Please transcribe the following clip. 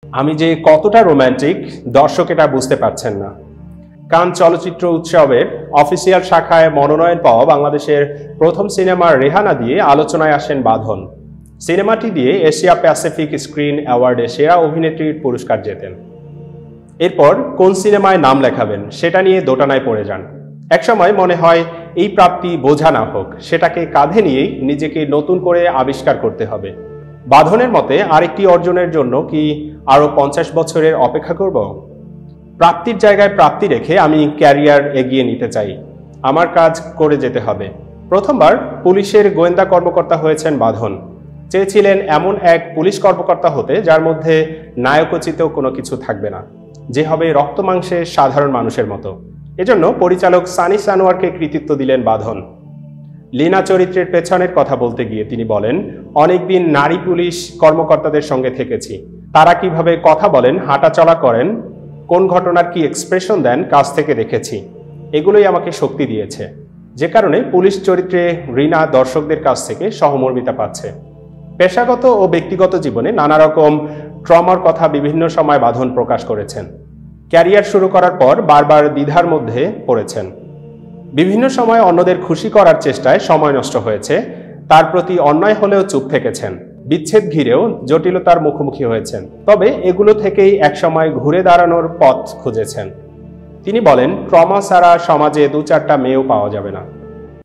আমি যে কতটা রোমান্টিক দর্শক এটা বুঝতে পারছেন না। কান চলচ্চিত্র উৎসবের অফিসিয়াল শাখায় মনোনয়ন পাওয়া বাংলাদেশের প্রথম সিনেমা রেহানা দিয়ে আলোচনায় আসেন বাঁধন। সিনেমাটি দিয়ে এশিয়া প্যাসিফিক স্ক্রিন অ্যাওয়ার্ডে সেরা অভিনেত্রীর পুরস্কার জেতেন। এরপর কোন সিনেমায় নাম লেখাবেন সেটা নিয়ে দোটানায় পড়ে যান। একসময় মনে হয় এই প্রাপ্তি বোঝা না হোক, সেটাকে কাঁধে নিয়েই নিজেকে নতুন করে আবিষ্কার করতে হবে। বাঁধনের মতে আরেকটি অর্জনের জন্য কি আরো 50 বছরের অপেক্ষা করব? প্রাপ্তির জায়গায় প্রাপ্তি রেখে আমি ক্যারিয়ার এগিয়ে নিতে চাই। আমার কাজ করে যেতে হবে। প্রথমবার পুলিশের গোয়েন্দা কর্মকর্তা হয়েছেন বাঁধন। চেয়েছিলেন এমন এক পুলিশ কর্মকর্তা হতে যার মধ্যে নায়কোচিত কোনো কিছু থাকবে না, যে হবে রক্তমাংসের সাধারণ মানুষের মতো। এজন্য পরিচালক সানি সানোয়ারকে কৃতিত্ব দিলেন বাঁধন। লীনা চরিত্রের পেছনের কথা বলতে গিয়ে তিনি বলেন, অনেকদিন নারী পুলিশ কর্মকর্তাদের সঙ্গে থেকেছি। তারা কিভাবে কথা বলেন, হাঁটাচলা করেন, কোন ঘটনার কি এক্সপ্রেশন দেন কাছ থেকে দেখেছি। এগুলোই আমাকে শক্তি দিয়েছে, যে কারণে পুলিশ চরিত্রে রিনা দর্শকদের কাছ থেকে সহমর্মিতা পাচ্ছে। পেশাগত ও ব্যক্তিগত জীবনে নানা রকম ট্রমার কথা বিভিন্ন সময় বাঁধন প্রকাশ করেছেন। ক্যারিয়ার শুরু করার পর বারবার দ্বিধার মধ্যে পড়েছেন। বিভিন্ন সময় অন্যদের খুশি করার চেষ্টায় সময় নষ্ট হয়েছে। তার প্রতি অন্যায় হলেও চুপ থেকেছেন। বিচ্ছেদ ঘিরেও জটিলতার মুখোমুখি হয়েছেন। তবে এগুলো থেকেই একসময় ঘুরে দাঁড়ানোর পথ খুঁজেছেন। তিনি বলেন, ট্রমা ছাড়া সমাজে 2-4টা মেয়েও পাওয়া যাবে না।